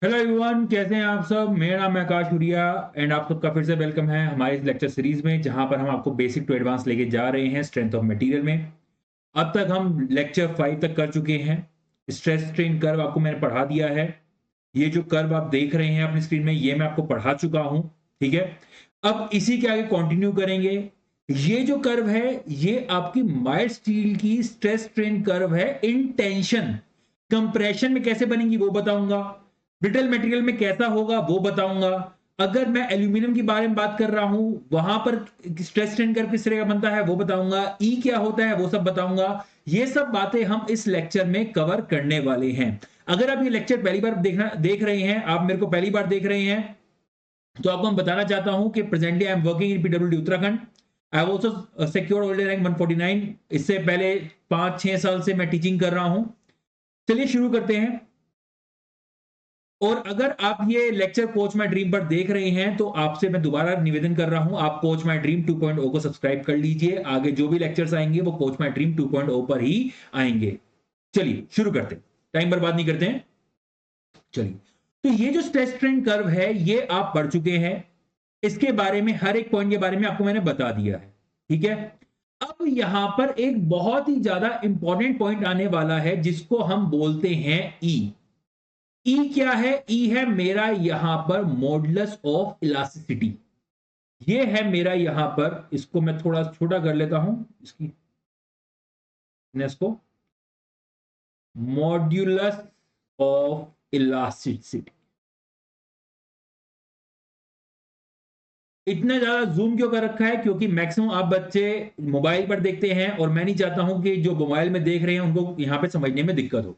Hello everyone, कैसे हैं आप सब। मेरा नाम है आकाश हुरिया एंड आप सबका फिर से वेलकम है हमारे इस लेक्चर सीरीज में, जहां पर हम आपको बेसिक टू एडवांस लेके जा रहे हैं स्ट्रेंथ ऑफ मटेरियल में। अब तक हम लेक्चर 5 तक कर चुके हैं। स्ट्रेस स्ट्रेन कर्व आपको मैंने पढ़ा दिया है। ये जो कर्व आप देख रहे हैं अपनी स्क्रीन में, ये मैं आपको पढ़ा चुका हूं। ठीक है, अब इसी के आगे कंटिन्यू करेंगे। ये जो कर्व है, ये आपकी माइल्ड स्टील की स्ट्रेस स्ट्रेन कर्व है इन टेंशन। कंप्रेशन में कैसे बनेगी वो बताऊंगा, ब्रिटल मटेरियल में कैसा होगा वो बताऊंगा। अगर मैं एल्यूमिनियम के बारे में बात कर रहा हूं, वहां पर स्ट्रेस स्ट्रेन कर्व किस तरह का बनता है वो बताऊंगा, ई क्या होता है वो सब बताऊंगा। ये सब बातें हम इस लेक्चर में कवर करने वाले हैं। अगर आप ये लेक्चर पहली बार देख रहे हैं, आप मेरे को पहली बार देख रहे हैं, तो आपको मैं बताना चाहता हूं कि presently I am working in PWD Uttarakhand. I have also secured holder rank 149। इससे पहले 5-6 साल से मैं टीचिंग कर रहा हूं। चलिए शुरू करते हैं। और अगर आप ये लेक्चर कोच माय ड्रीम पर देख रहे हैं, तो आपसे मैं दोबारा निवेदन कर रहा हूं, आप कोच माय ड्रीम 2.0 को सब्सक्राइब कर लीजिए। आगे जो भी लेक्चर्स आएंगे वो कोच माय ड्रीम 2.0 पर ही आएंगे। चलिए शुरू करते हैं, टाइम बर्बाद नहीं करते हैं। चलिए, तो ये जो स्ट्रेस स्ट्रेन कर्व है, ये आप पढ़ चुके हैं। इसके बारे में हर एक पॉइंट के बारे में आपको मैंने बता दिया है। ठीक है, अब यहां पर एक बहुत ही ज्यादा इंपॉर्टेंट पॉइंट आने वाला है, जिसको हम बोलते हैं ई। ई क्या है? ई है मेरा यहां पर मॉडुलस ऑफ इलास्टिसिटी। ये है मेरा यहां पर, इसको मैं थोड़ा छोटा कर लेता हूं, इसकी को, मॉड्यूलस ऑफ इलास्टिसिटी। इतना ज्यादा जूम क्यों कर रखा है? क्योंकि मैक्सिमम आप बच्चे मोबाइल पर देखते हैं और मैं नहीं चाहता हूं कि जो मोबाइल में देख रहे हैं उनको यहां पे समझने में दिक्कत हो।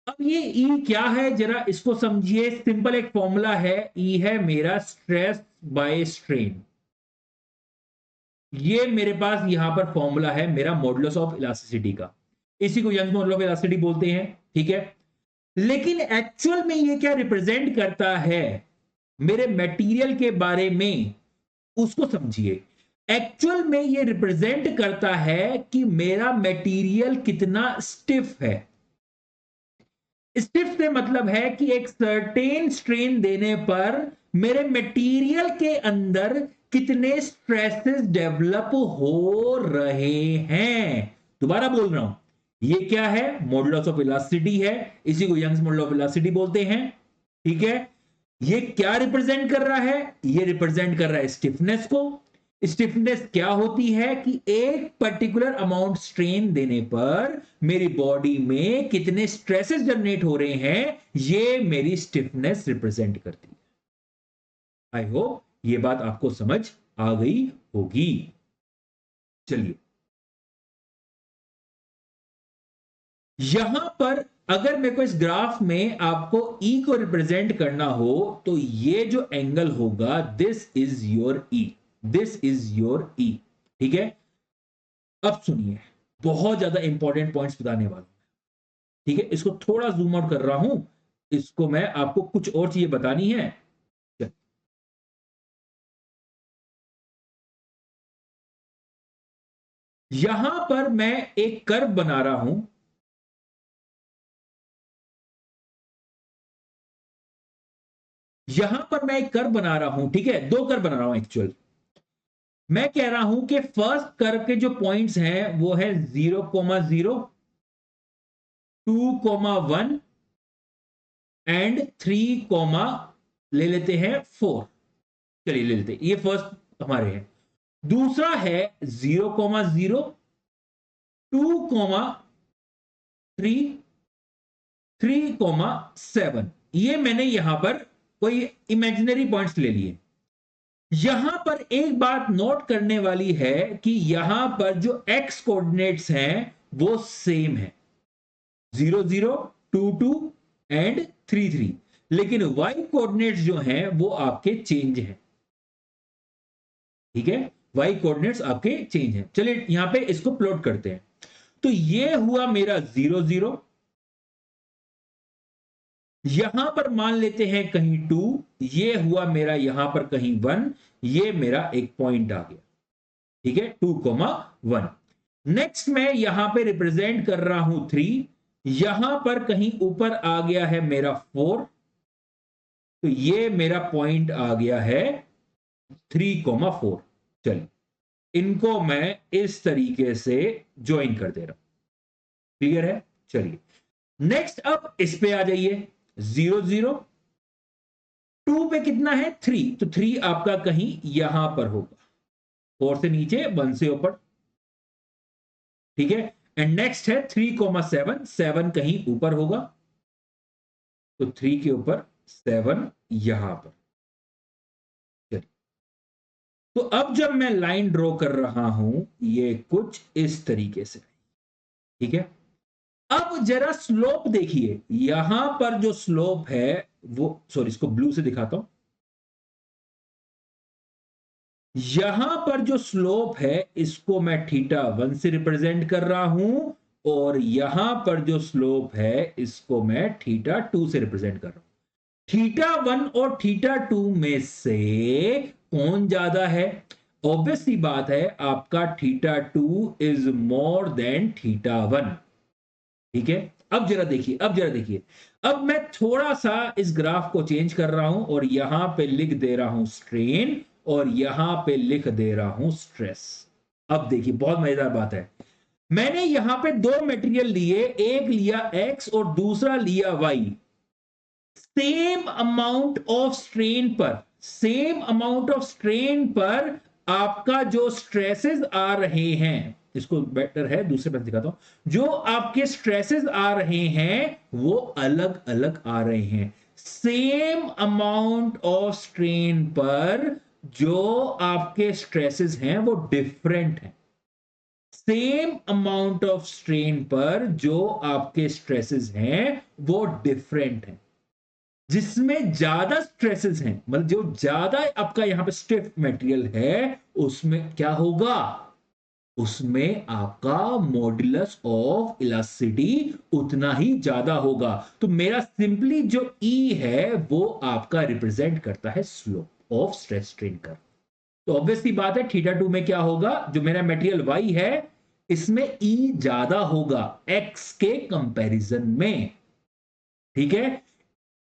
अब ये ई क्या है, जरा इसको समझिए। सिंपल एक फॉर्मूला है। ई है मेरा स्ट्रेस बाय स्ट्रेन। ये मेरे पास यहां पर फॉर्मूला है मेरा मॉडुलस ऑफ इलास्टिसिटी का। इसी को यंग मॉडुलस ऑफ इलास्टिसिटी बोलते हैं। ठीक है, लेकिन एक्चुअल में ये क्या रिप्रेजेंट करता है मेरे मटेरियल के बारे में, उसको समझिए। एक्चुअल में ये रिप्रेजेंट करता है कि मेरा मटेरियल कितना स्टिफ है। स्टिफ से मतलब है कि एक सर्टेन स्ट्रेन देने पर मेरे मटेरियल के अंदर कितने स्ट्रेसेस डेवलप हो रहे हैं। दोबारा बोल रहा हूं, ये क्या है? मॉडुलस ऑफ इलास्टिसिटी है। इसी को यंग्स मॉडुलस ऑफ इलास्टिसिटी बोलते हैं। ठीक है, ये क्या रिप्रेजेंट कर रहा है? ये रिप्रेजेंट कर रहा है स्टिफनेस को। स्टिफनेस क्या होती है कि एक पर्टिकुलर अमाउंट स्ट्रेन देने पर मेरी बॉडी में कितने स्ट्रेसेस जनरेट हो रहे हैं, ये मेरी स्टिफनेस रिप्रेजेंट करती है। आई होप ये बात आपको समझ आ गई होगी। चलिए, यहां पर अगर मेरे को इस ग्राफ में आपको ई को रिप्रेजेंट करना हो, तो ये जो एंगल होगा, this is your E. This is your E. ठीक है, अब सुनिए, बहुत ज्यादा इंपॉर्टेंट पॉइंट्स बताने वाला हूं। ठीक है, इसको थोड़ा जूम आउट कर रहा हूं। इसको मैं आपको कुछ और चीजें बतानी है। यहां पर मैं एक कर्व बना रहा हूं। यहां पर मैं एक कर्व बना रहा हूं। ठीक है, दो कर्व बना रहा हूं एक्चुअल। मैं कह रहा हूं कि फर्स्ट कर्व के जो पॉइंट्स हैं वो है 0,0, 2,1 एंड 3, ले लेते हैं 4। चलिए ले लेते हैं, ये फर्स्ट हमारे हैं। दूसरा है 0,0, 2,3, 3,7। ये मैंने यहां पर कोई इमेजिनरी पॉइंट्स ले लिए। यहां पर एक बात नोट करने वाली है कि यहां पर जो एक्स कोऑर्डिनेट्स हैं वो सेम है, 0,0, 2,2 एंड 3,3। लेकिन वाई कोऑर्डिनेट्स जो हैं वो आपके चेंज हैं। ठीक है, वाई कोऑर्डिनेट्स आपके चेंज हैं। चलिए यहां पे इसको प्लॉट करते हैं। तो ये हुआ मेरा 0,0। यहां पर मान लेते हैं कहीं 2, ये हुआ मेरा यहां पर कहीं 1, ये मेरा एक पॉइंट आ गया। ठीक है, 2,1। नेक्स्ट मैं यहां पे रिप्रेजेंट कर रहा हूं 3। यहां पर कहीं ऊपर आ गया है मेरा 4। तो ये मेरा पॉइंट आ गया है 3,4। चलिए इनको मैं इस तरीके से ज्वाइन कर दे रहा हूं। क्लियर है? चलिए नेक्स्ट अब इस पे आ जाइए। 0 0 2 पे कितना है 3, तो 3 आपका कहीं यहां पर होगा, 4 से नीचे 1 से ऊपर। ठीक है, एंड नेक्स्ट है 3,7, 7 कहीं ऊपर होगा, तो 3 के ऊपर 7 यहां पर। चलिए तो अब जब मैं लाइन ड्रॉ कर रहा हूं ये कुछ इस तरीके से, ठीक है। अब जरा स्लोप देखिए, यहां पर जो स्लोप है वो, सॉरी इसको ब्लू से दिखाता हूं, यहां पर जो स्लोप है इसको मैं θ1 से रिप्रेजेंट कर रहा हूं, और यहां पर जो स्लोप है इसको मैं θ2 से रिप्रेजेंट कर रहा हूं। θ1 और θ2 में से कौन ज्यादा है? ऑब्वियस सी बात है, आपका θ2 इज मोर देन θ1। ठीक है, अब जरा देखिए, अब जरा देखिए, अब मैं थोड़ा सा इस ग्राफ को चेंज कर रहा हूं और यहां पे लिख दे रहा हूं स्ट्रेन और यहां पे लिख दे रहा हूं स्ट्रेस। अब देखिए बहुत मजेदार बात है, मैंने यहां पे दो मटेरियल लिए, एक लिया एक्स और दूसरा लिया Y. Same amount of strain पर, सेम अमाउंट ऑफ स्ट्रेन पर आपका जो स्ट्रेसेस आ रहे हैं, इसको बेटर है दूसरे पर दिखाता हूं, जो आपके स्ट्रेसेस आ रहे हैं वो अलग अलग आ रहे हैं। सेम अमाउंट ऑफ स्ट्रेन पर जो आपके स्ट्रेसेस हैं वो डिफरेंट हैं। सेम अमाउंट ऑफ स्ट्रेन पर जो आपके स्ट्रेसेस हैं वो डिफरेंट हैं। जिसमें ज्यादा स्ट्रेसेस हैं, मतलब जो ज्यादा आपका यहां पे स्टिफ मटेरियल है, उसमें क्या होगा? उसमें आपका मॉड्यूलस ऑफ इलास्टिसिटी उतना ही ज्यादा होगा। तो मेरा सिंपली जो ई है वो आपका रिप्रेजेंट करता है slope of stress strain curve. तो ऑब्वियसली बात है θ2 में क्या होगा, जो मेरा मटेरियल y है इसमें ई ज्यादा होगा x के कंपैरिजन में। ठीक है,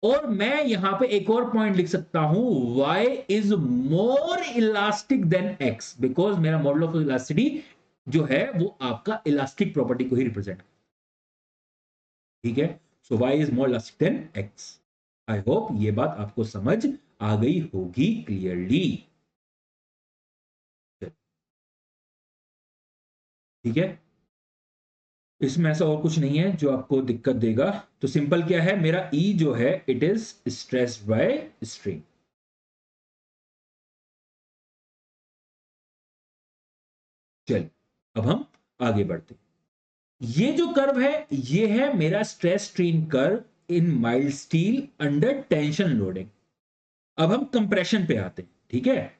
और मैं यहां पे एक और पॉइंट लिख सकता हूं, y is more elastic than x, because मेरा मॉडल ऑफ इलास्टिसिटी जो है वो आपका इलास्टिक प्रॉपर्टी को ही रिप्रेजेंट। ठीक है, so y is more elastic than x। I hope ये बात आपको समझ आ गई होगी क्लियरली। ठीक है, इसमें ऐसा और कुछ नहीं है जो आपको दिक्कत देगा। तो सिंपल क्या है, मेरा ई जो है it is stress by strain. चल अब हम आगे बढ़ते हैं। ये जो कर्व है ये है मेरा स्ट्रेस स्ट्रेन कर्व इन mild steel under tension loading. अब हम कंप्रेशन पे आते हैं। ठीक है,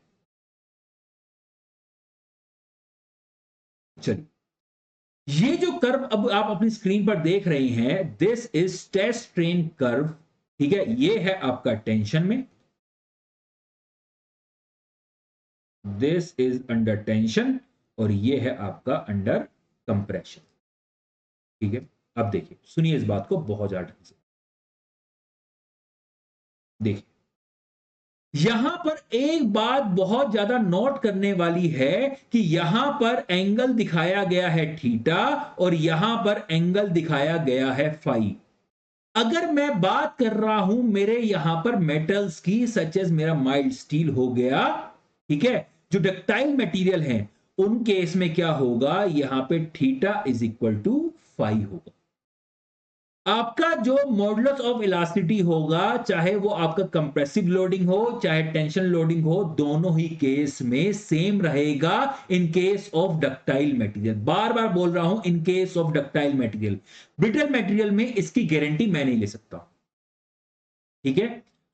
चलिए ये जो कर्व अब आप अपनी स्क्रीन पर देख रहे हैं, this is stress strain curve. ठीक है, ये है आपका टेंशन में, दिस इज अंडर टेंशन, और ये है आपका अंडर कंप्रेशन। ठीक है, अब देखिए सुनिए इस बात को बहुत ज्यादा ढंग से देखिए। यहां पर एक बात बहुत ज्यादा नोट करने वाली है कि यहां पर एंगल दिखाया गया है थीटा और यहां पर एंगल दिखाया गया है फाई। अगर मैं बात कर रहा हूं मेरे यहां पर मेटल्स की, सच एज मेरा माइल्ड स्टील हो गया, ठीक है, जो डक्टाइल मटेरियल है, उन केस में क्या होगा, यहां पे theta is equal to phi होगा। आपका जो मॉडुलस ऑफ इलास्टिसिटी होगा, चाहे वो आपका कंप्रेसिव लोडिंग हो चाहे टेंशन लोडिंग हो, दोनों ही केस में सेम रहेगा in case of ductile material. बार बार बोल रहा हूं, in case of ductile material. Brittle material में इसकी गारंटी मैं नहीं ले सकता। ठीक है,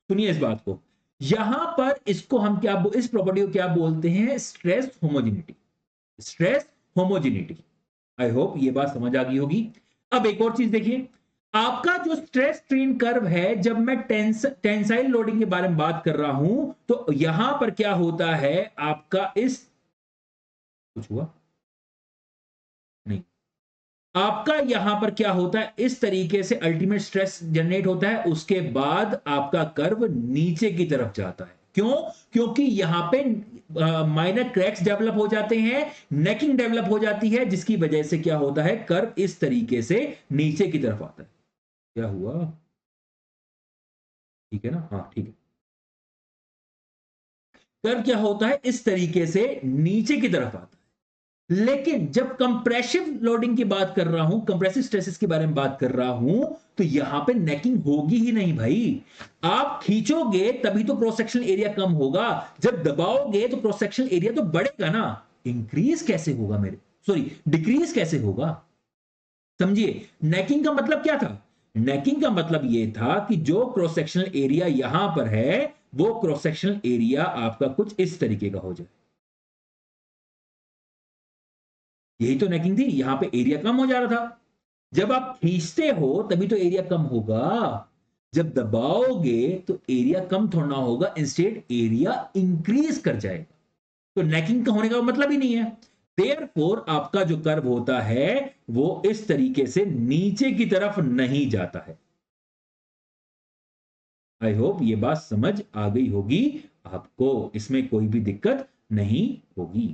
सुनिए इस बात को, यहां पर इसको हम क्या, इस प्रॉपर्टी को क्या बोलते हैं, स्ट्रेस होमोजेनिटी। Stress homogeneity. आई होप ये बात समझ आ गई होगी। अब एक और चीज देखिए, आपका जो स्ट्रेस स्ट्रेन कर्व है, जब मैं टेंसाइल लोडिंग के बारे में बात कर रहा हूं, तो यहां पर क्या होता है आपका, इस कुछ हुआ नहीं, आपका यहां पर क्या होता है, इस तरीके से अल्टीमेट स्ट्रेस जनरेट होता है, उसके बाद आपका कर्व नीचे की तरफ जाता है। क्यों? क्योंकि यहां पे माइनर क्रैक्स डेवलप हो जाते हैं, नेकिंग डेवलप हो जाती है, जिसकी वजह से क्या होता है, कर्व इस तरीके से नीचे की तरफ आता है। क्या हुआ? ठीक है ना? हाँ, ठीक है। कर्व क्या होता है, इस तरीके से नीचे की तरफ आता है। लेकिन जब कंप्रेसिव लोडिंग की बात कर रहा हूं, कंप्रेसिव स्ट्रेसेस के बारे में बात कर रहा हूं, तो यहां पे नेकिंग होगी ही नहीं भाई। आप खींचोगे तभी तो क्रॉस सेक्शनल एरिया कम होगा, जब दबाओगे तो क्रॉस सेक्शनल एरिया तो बढ़ेगा ना। इंक्रीज कैसे होगा मेरे, सॉरी, डिक्रीज कैसे होगा? समझिए, नेकिंग का मतलब क्या था? नेकिंग का मतलब यह था कि जो क्रॉस सेक्शनल एरिया यहां पर है, वो क्रॉस सेक्शनल एरिया आपका कुछ इस तरीके का हो जाए। यही तो नेकिंग थी, यहां पे एरिया कम हो जा रहा था। जब आप खींचते हो तभी तो एरिया कम होगा, जब दबाओगे तो एरिया कम थोड़ा ना होगा, इंस्टेड एरिया इंक्रीज कर जाएगा। तो नेकिंग का होने का मतलब ही नहीं है। देयरफॉर आपका जो कर्व होता है वो इस तरीके से नीचे की तरफ नहीं जाता है। आई होप ये बात समझ आ गई होगी आपको, इसमें कोई भी दिक्कत नहीं होगी।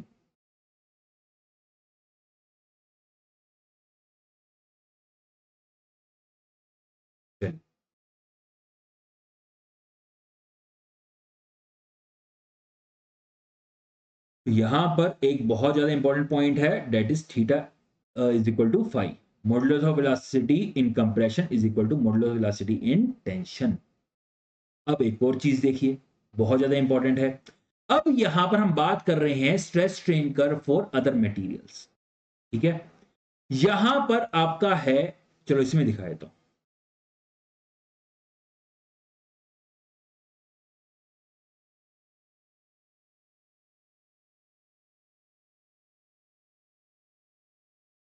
चलिए, तो यहां पर एक बहुत ज्यादा इंपॉर्टेंट पॉइंट है, that is theta is equal to phi. Modulus of velocity in compression is equal to modulus of velocity in tension. अब एक और चीज देखिए, बहुत ज्यादा इंपॉर्टेंट है। अब यहां पर हम बात कर रहे हैं stress strain curve for other materials. ठीक है, यहां पर आपका है, चलो इसमें दिखाए तो,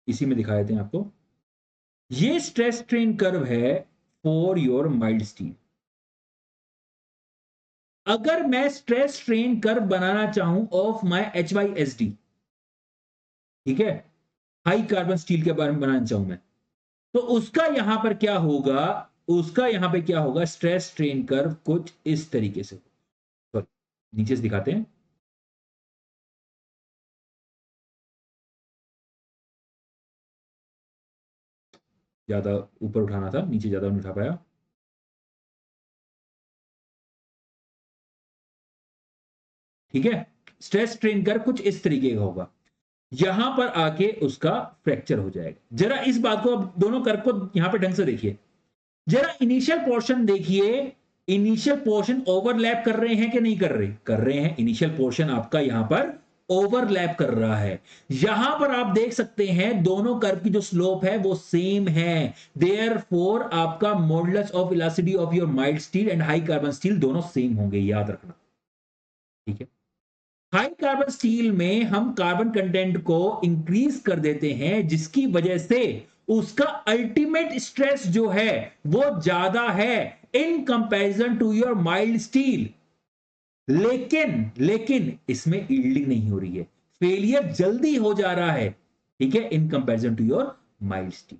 इसी में दिखा देते हैं आपको। ये स्ट्रेस स्ट्रेन कर्व है फॉर योर माइल्ड स्टील। अगर मैं स्ट्रेस स्ट्रेन कर्व बनाना चाहूं ऑफ माय HYSD, ठीक है, हाई कार्बन स्टील के बारे में बनाना चाहूं मैं, तो उसका यहां पर क्या होगा, उसका यहां पे क्या होगा, स्ट्रेस स्ट्रेन कर्व कुछ इस तरीके से। सॉरी, नीचे से दिखाते हैं। ज्यादा ऊपर उठाना था, नीचे ज्यादा नहीं उठा पाया। ठीक है, स्ट्रेस स्ट्रेन कर्व कुछ इस तरीके का होगा, यहां पर आके उसका फ्रैक्चर हो जाएगा। जरा इस बात को, अब दोनों कर्व को यहां पे ढंग से देखिए, जरा इनिशियल पोर्शन देखिए। इनिशियल पोर्शन ओवरलैप कर रहे हैं कि नहीं कर रहे? कर रहे हैं। इनिशियल पोर्शन आपका यहां पर ओवरलैप कर रहा है। यहां पर आप देख सकते हैं दोनों कर्व की जो स्लोप है वो सेम है। देयर फोर आपका modulus of elasticity of your mild steel and high carbon steel दोनों सेम होंगे, याद रखना। ठीक है, हाई कार्बन स्टील में हम कार्बन कंटेंट को इंक्रीज कर देते हैं, जिसकी वजह से उसका अल्टीमेट स्ट्रेस जो है वो ज्यादा है in comparison to your mild steel. लेकिन इसमें यील्डिंग नहीं हो रही है, फेलियर जल्दी हो जा रहा है। ठीक है, in comparison to your mild steel.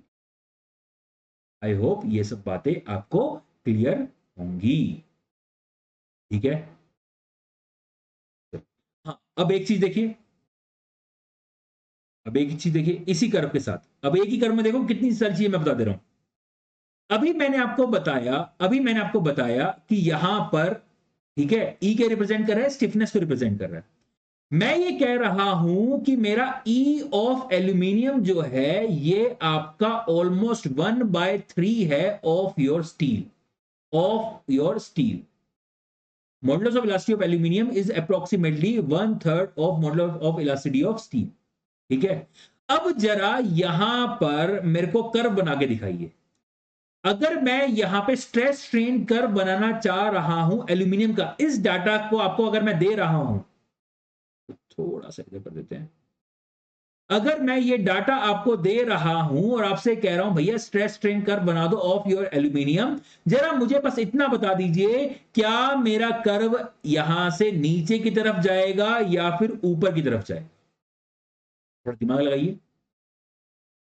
I hope ये सब बातें आपको क्लियर होंगी। ठीक है, हाँ, अब एक चीज देखिए, अब एक ही चीज देखिए इसी कर्व के साथ, अब एक ही कर्व में देखो कितनी सारी चीजें मैं बता दे रहा हूं। अभी मैंने आपको बताया कि यहां पर, ठीक है, ई के रिप्रेजेंट कर रहा है, स्टिफनेस को रिप्रेजेंट कर रहा है। मैं ये कह रहा हूं कि मेरा ई ऑफ एल्यूमिनियम जो है ये आपका ऑलमोस्ट 1/3 है of your steel, of your steel. Modulus of elasticity of aluminium is approximately 1/3 of modulus of elasticity of steel. ठीक है, अब जरा यहां पर मेरे को कर्व बना के दिखाइए। अगर मैं यहां पे स्ट्रेस स्ट्रेन कर्व बनाना चाह रहा हूं एल्यूमिनियम का, इस डाटा को आपको अगर मैं दे रहा हूं, तो थोड़ा सा इधर कर देते हैं। अगर मैं ये डाटा आपको दे रहा हूं और आपसे कह रहा हूं भैया स्ट्रेस स्ट्रेन कर्व बना दो ऑफ योर एल्यूमिनियम, जरा मुझे बस इतना बता दीजिए, क्या मेरा कर्व यहां से नीचे की तरफ जाएगा या फिर ऊपर की तरफ जाएगा? थोड़ा दिमाग लगाइए।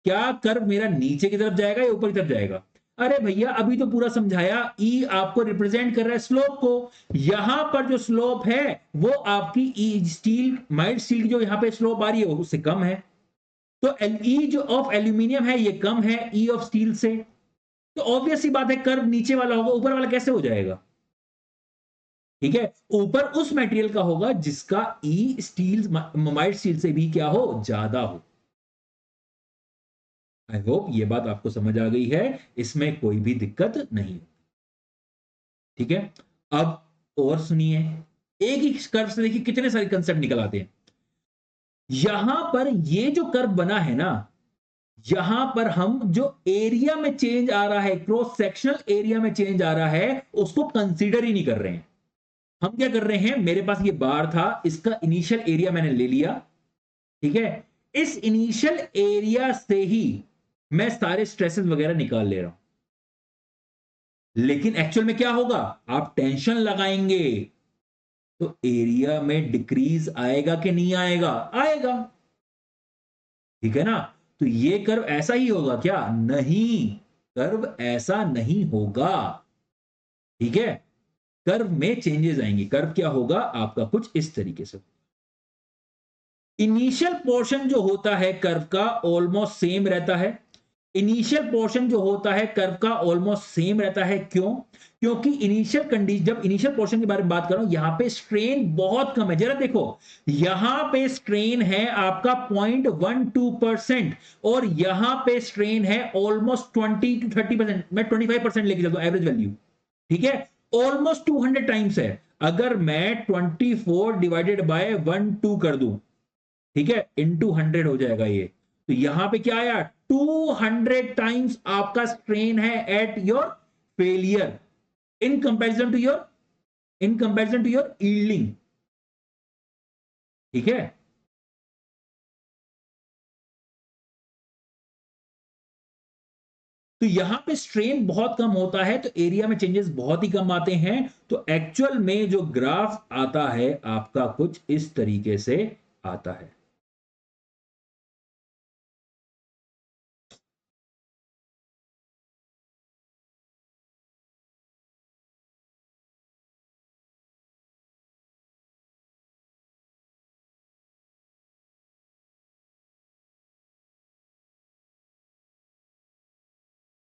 क्या कर्व मेरा नीचे की तरफ जाएगा या ऊपर की तरफ जाएगा? अरे भैया अभी तो पूरा समझाया, ई आपको रिप्रेजेंट कर रहा है स्लोप को। यहां पर जो स्लोप है वो आपकी ई स्टील माइल्ड स्टील की जो यहां पे स्लोप आ रही है उससे कम है। तो ई जो ऑफ एल्यूमिनियम है ये कम है ई ऑफ स्टील से। तो ऑब्वियस सी बात है कर्व नीचे वाला होगा, ऊपर वाला कैसे हो जाएगा? ठीक है, ऊपर उस मटेरियल का होगा जिसका ई स्टील माइल्ड स्टील से भी क्या हो, ज्यादा हो। आई होप ये बात आपको समझ आ गई है, इसमें कोई भी दिक्कत नहीं। ठीक है, अब और सुनिए, एक ही कर्व से देखिए कितने सारे कंसेप्ट निकल आते हैं। यहां पर ये जो कर्व बना है ना, यहां पर हम जो एरिया में चेंज आ रहा है, क्रॉस सेक्शनल एरिया में चेंज आ रहा है, उसको कंसीडर ही नहीं कर रहे हैं। हम क्या कर रहे हैं, मेरे पास ये बार था, इसका इनिशियल एरिया मैंने ले लिया। ठीक है, इस इनिशियल एरिया से ही मैं सारे स्ट्रेसेस वगैरह निकाल ले रहा हूं। लेकिन एक्चुअल में क्या होगा, आप टेंशन लगाएंगे तो एरिया में डिक्रीज आएगा कि नहीं आएगा? आएगा। ठीक है ना? तो ये कर्व ऐसा ही होगा क्या? नहीं, कर्व ऐसा नहीं होगा। ठीक है, कर्व में चेंजेस आएंगे। कर्व क्या होगा आपका, कुछ इस तरीके से। इनिशियल पोर्शन जो होता है कर्व का ऑलमोस्ट सेम रहता है। इनिशियल पोर्शन जो होता है कर्व का ऑलमोस्ट सेम रहता है। क्यों? क्योंकि इनिशियल कंडीशन, जब इनिशियल पोर्शन के बारे में बात कर रहा हूं, यहां पे स्ट्रेन बहुत कम है। जरा देखो, यहां पे स्ट्रेन है आपका 0.12% और यहां पे स्ट्रेन है ऑलमोस्ट 20 to 30%। मैं 25% लेके चलता हूं एवरेज वैल्यू। ठीक है, ऑलमोस्ट 200 टाइम्स है। अगर मैं 24 डिवाइडेड बाय 12 कर दूं, ठीक है, इंटू 100 हो जाएगा ये। तो यहां पे क्या आया, 200 टाइम्स आपका स्ट्रेन है at your failure in comparison to your, in comparison to your yielding. ठीक है, तो यहां पे स्ट्रेन बहुत कम होता है तो एरिया में चेंजेस बहुत ही कम आते हैं। तो एक्चुअल में जो ग्राफ आता है आपका कुछ इस तरीके से आता है।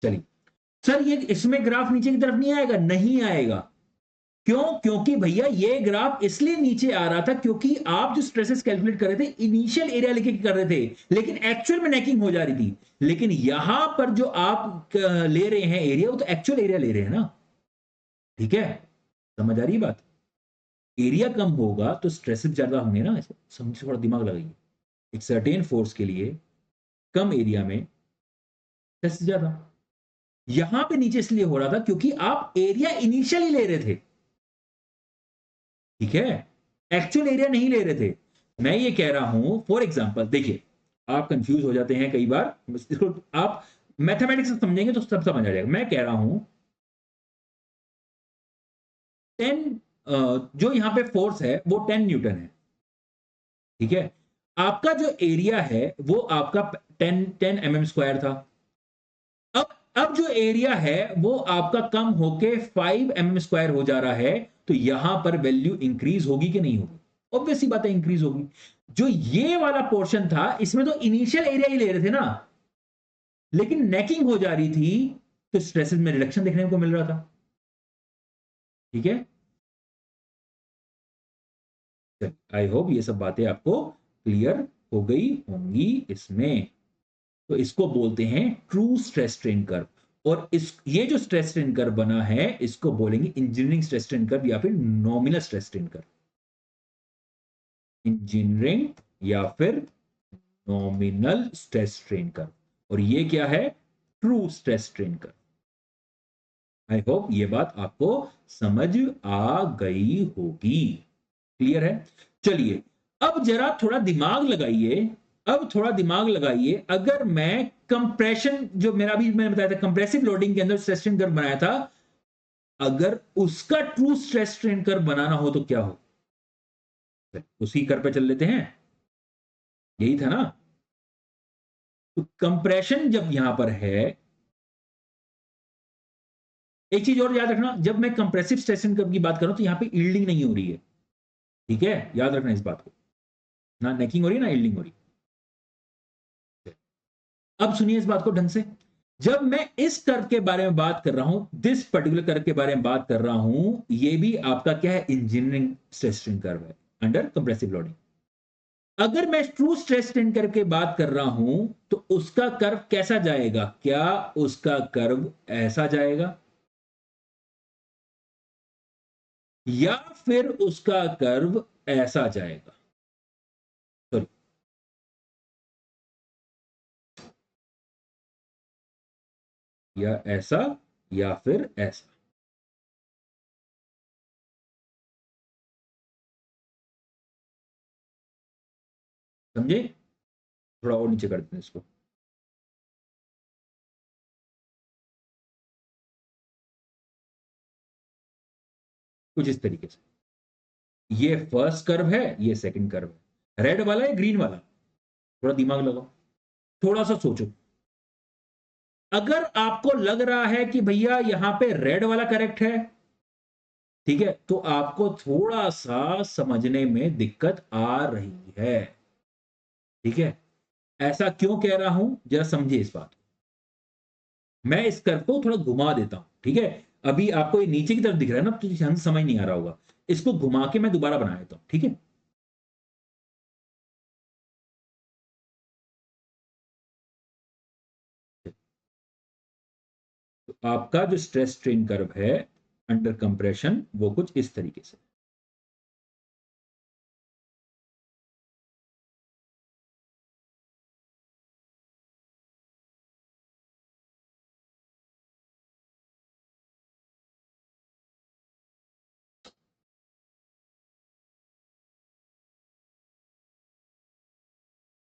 चलिए सर, ये इसमें ग्राफ नीचे की तरफ नहीं आएगा? नहीं आएगा। क्यों? क्योंकि भैया ये ग्राफ इसलिए नीचे आ रहा था क्योंकि आप जो स्ट्रेसेस कैलकुलेट कर रहे थे इनिशियल एरिया लेके कर रहे थे, लेकिन एक्चुअल में नेकिंग हो जा रही थी। लेकिन यहां पर जो आप ले रहे हैं एरिया, वो तो एक्चुअल एरिया ले रहे हैं ना। ठीक है, समझ आ रही है बात? एरिया कम होगा तो स्ट्रेसेस ज्यादा होंगे ना, ऐसे समझ, थोड़ा दिमाग लगाइए। एक सर्टेन फोर्स के लिए कम एरिया में स्ट्रेस ज्यादा। यहां पे नीचे इसलिए हो रहा था क्योंकि आप एरिया इनिशियली ले रहे थे। ठीक है, एक्चुअल एरिया नहीं ले रहे थे। मैं ये कह रहा हूं, फॉर एग्जांपल देखिए, आप कंफ्यूज हो जाते हैं कई बार, इसको आप मैथमेटिक्स से समझेंगे तो सब समझ आ जाएगा। मैं कह रहा हूं 10, जो यहां पे फोर्स है वो 10 न्यूटन है। ठीक है, आपका जो एरिया है वो आपका 10 mm² था। अब जो एरिया है वो आपका कम होके 5 mm² हो जा रहा है। तो यहां पर वैल्यू इंक्रीज होगी कि नहीं होगी? ऑब्वियस सी बात है, इंक्रीज होगी। जो ये वाला पोर्शन था इसमें तो इनिशियल एरिया ही ले रहे थे ना, लेकिन नेकिंग हो जा रही थी तो स्ट्रेसेस में रिडक्शन देखने को मिल रहा था। ठीक है, आई होप ये सब बातें आपको क्लियर हो गई होंगी इसमें। तो इसको बोलते हैं ट्रू स्ट्रेस स्ट्रेन कर्व। और इस ये जो स्ट्रेस स्ट्रेन कर्व बना है इसको बोलेंगे इंजीनियरिंग स्ट्रेस स्ट्रेन कर्व या फिर nominal stress strain curve. Engineering या फिर नॉमिनल स्ट्रेस स्ट्रेन कर्व। और ये क्या है, ट्रू स्ट्रेस स्ट्रेन कर्व। आई होप ये बात आपको समझ आ गई होगी। क्लियर है? चलिए, अब जरा थोड़ा दिमाग लगाइए। अब थोड़ा दिमाग लगाइए, अगर मैं कंप्रेशन, जो मेरा भी मैंने बताया था कंप्रेसिव लोडिंग के अंदर स्ट्रेस स्ट्रेन कर्व बनाया था, अगर उसका ट्रू स्ट्रेस स्ट्रेन कर्व बनाना हो तो क्या हो? उसी कर्व पे चल लेते हैं, यही था ना। तो कंप्रेशन जब यहां पर है, एक चीज और याद रखना, जब मैं कंप्रेसिव स्ट्रेस कर्व की बात कर रहा हूं तो यहां पे यील्डिंग नहीं हो रही है, ठीक है, याद रखना इस बात को, ना नेकिंग हो रही है ना यील्डिंग हो रही है। अब सुनिए इस बात को ढंग से, जब मैं इस कर्व के बारे में बात कर रहा हूं, दिस पर्टिकुलर कर्व के बारे में बात कर रहा हूं, ये भी आपका क्या है, इंजीनियरिंग स्ट्रेस स्ट्रेन कर्व है अंडर कंप्रेसिव लोडिंग। अगर मैं ट्रू स्ट्रेस स्ट्रेन कर्व की बात कर रहा हूं तो उसका कर्व कैसा जाएगा, क्या उसका कर्व ऐसा जाएगा या फिर उसका कर्व ऐसा जाएगा, सॉरी, या ऐसा या फिर ऐसा, समझे, थोड़ा और नीचे कर देते हैं इसको, कुछ इस तरीके से, ये फर्स्ट कर्व है, ये सेकंड कर्व है, रेड वाला है ग्रीन वाला, थोड़ा दिमाग लगाओ, थोड़ा सा सोचो, अगर आपको लग रहा है कि भैया यहां पे रेड वाला करेक्ट है, ठीक है, तो आपको थोड़ा सा समझने में दिक्कत आ रही है, ठीक है, ऐसा क्यों कह रहा हूं, जरा समझिए इस बात को। मैं इस कर्व को थोड़ा घुमा देता हूं, ठीक है, अभी आपको ये नीचे की तरफ दिख रहा है ना, तो ढंग से समझ नहीं आ रहा होगा, इसको घुमा के मैं दोबारा बना देता हूं, ठीक है। तो आपका जो स्ट्रेस स्ट्रेन कर्व है अंडर कंप्रेशन, वो कुछ इस तरीके से,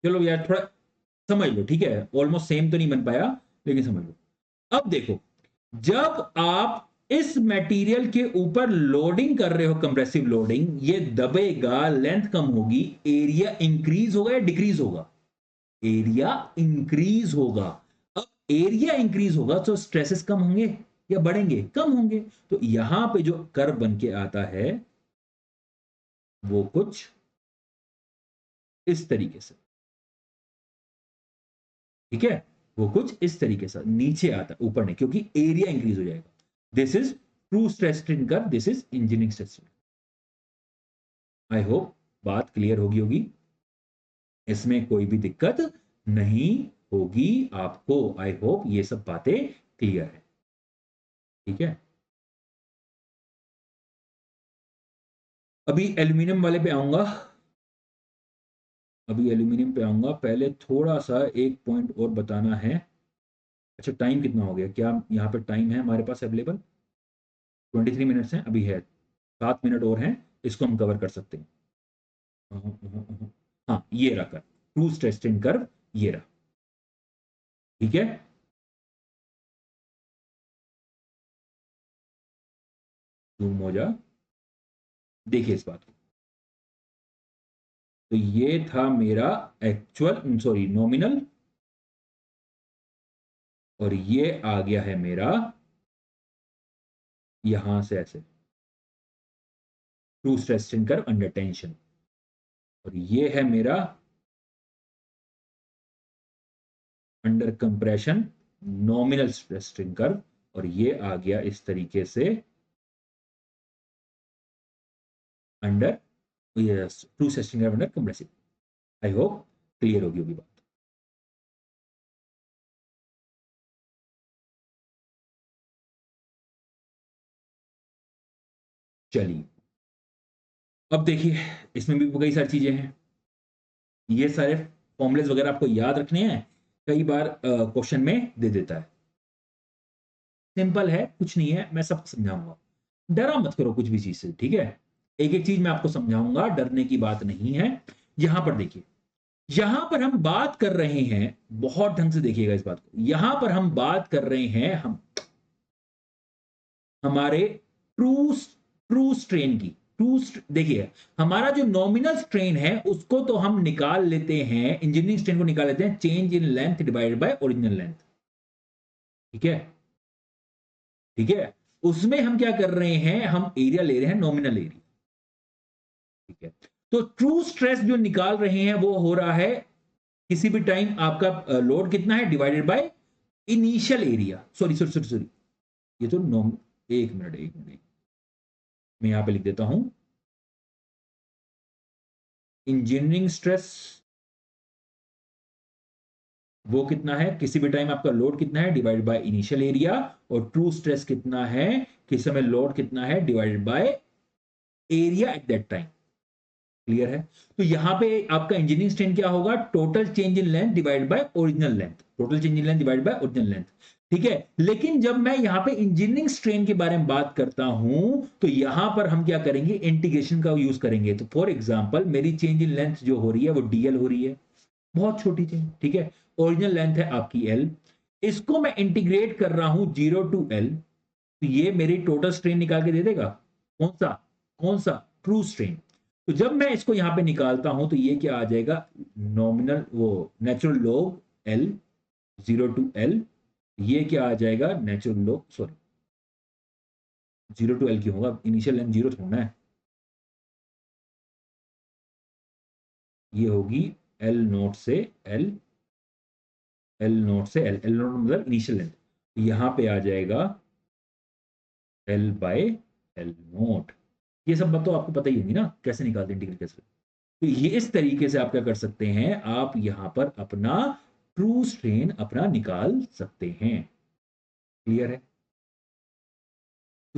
चलो यार थोड़ा समझ लो, ठीक है, ऑलमोस्ट सेम तो नहीं बन पाया, लेकिन समझ लो। अब देखो, जब आप इस मटेरियल के ऊपर लोडिंग कर रहे हो, कंप्रेसिव लोडिंग, ये दबेगा, लेंथ कम होगी, एरिया इंक्रीज होगा या डिक्रीज होगा, एरिया इंक्रीज होगा। अब एरिया इंक्रीज होगा तो स्ट्रेसेस कम होंगे या बढ़ेंगे, कम होंगे। तो यहां पे जो कर्व बन के आता है वो कुछ इस तरीके से, ठीक है, वो कुछ इस तरीके से नीचे आता है, ऊपर नहीं, क्योंकि एरिया इंक्रीज हो जाएगा। This is true stress strain curve, this is engineering stress. I hope बात क्लियर होगी, इसमें कोई भी दिक्कत नहीं होगी आपको, आई होप ये सब बातें क्लियर है, ठीक है। अभी एल्यूमिनियम वाले पे आऊंगा, अभी एल्यूमिनियम पे आऊंगा, पहले थोड़ा सा एक पॉइंट और बताना है। अच्छा टाइम कितना हो गया, क्या यहाँ पे टाइम है हमारे पास अवेलेबल, 23 मिनट्स हैं अभी, है 7 मिनट और हैं, इसको हम कवर कर सकते हैं। हाँ ये रहा कर, ट्रू स्ट्रेस स्ट्रेन कर्व, ये रहा, ठीक है। जूम हो जा, देखिए इस बात को, तो ये था मेरा एक्चुअल, सॉरी नॉमिनल, और ये आ गया है मेरा यहां से ऐसे, true stress strain curve under tension, और ये है मेरा under compression nominal stress strain curve, और ये आ गया इस तरीके से under true stress strain curve under compressive. I hope clear होगी बात। चलिए अब देखिए, इसमें भी कई सारी चीजें हैं, ये सारे फॉर्मुलेस वगैरह आपको याद रखने हैं, कई बार क्वेश्चन में दे देता है। सिंपल है, कुछ नहीं है, मैं सब समझाऊंगा, डरा मत करो कुछ भी चीज से, ठीक है, एक एक चीज मैं आपको समझाऊंगा, डरने की बात नहीं है। यहां पर देखिए, यहां पर हम बात कर रहे हैं, बहुत ढंग से देखिएगा इस बात को, यहां पर हम बात कर रहे हैं हम हमारे ट्रू ट्रू स्ट्रेन की, ट्रू, देखिए हमारा जो नॉमिनल स्ट्रेन है उसको तो हम निकाल लेते हैं, इंजीनियरिंग स्ट्रेन को निकाल लेते हैं change in length divided by original length. ठीक है, ठीक है, उसमें हम क्या कर रहे हैं, हम एरिया ले रहे हैं नॉमिनल एरिया। ठीक है, तो ट्रू स्ट्रेस जो निकाल रहे हैं वो हो रहा है किसी भी टाइम आपका लोड कितना है divided by initial area, sorry sorry sorry sorry, ये तो नॉम, एक मिनट एक मिनट, मैं यहां पे लिख देता हूं इंजीनियरिंग स्ट्रेस वो कितना है किसी भी टाइम आपका लोड कितना है डिवाइडेड बाय इनिशियल एरिया, और ट्रू स्ट्रेस कितना है किस समय लोड कितना है divided by area at that time. Clear है? तो यहां पे आपका इंजीनियरिंग स्ट्रेन क्या होगा, total change in length divided by original length, total change in length divided by original length. ठीक है, लेकिन जब मैं यहां पे इंजीनियरिंग स्ट्रेन के बारे में बात करता हूं तो यहां पर हम क्या करेंगे, इंटीग्रेशन का यूज करेंगे। तो फॉर एग्जांपल मेरी चेंज इन लेंथ जो हो रही है वो डीएल हो रही है, बहुत छोटी चेंज। ठीक है, ओरिजिनल लेंथ है आपकी एल, इसको मैं इंटीग्रेट कर रहा हूं 0 टू एल, तो ये मेरी टोटल स्ट्रेन निकाल के दे देगा। कौन सा, कौन सा, ट्रू स्ट्रेन। तो जब मैं इसको यहां पे निकालता हूं तो ये क्या आ जाएगा, नॉमिनल वो natural log L 0 to L, ये क्या आ जाएगा natural log, sorry 0 to L क्यों होगा, इनिशियल लेंथ 0 थोड़ा है, ये होगी एल नोट से एल, एल नोट से एल, एल नोट मतलब इनिशियल लेंथ, यहां पे आ जाएगा एल बाय एल नोट। ये सब बात तो आपको पता ही होगी ना, कैसे निकालते हैं इंटीग्रल कैसे। तो ये इस तरीके से आप क्या कर सकते हैं, आप यहां पर अपना ट्रू स्ट्रेन अपना निकाल सकते हैं। क्लियर है?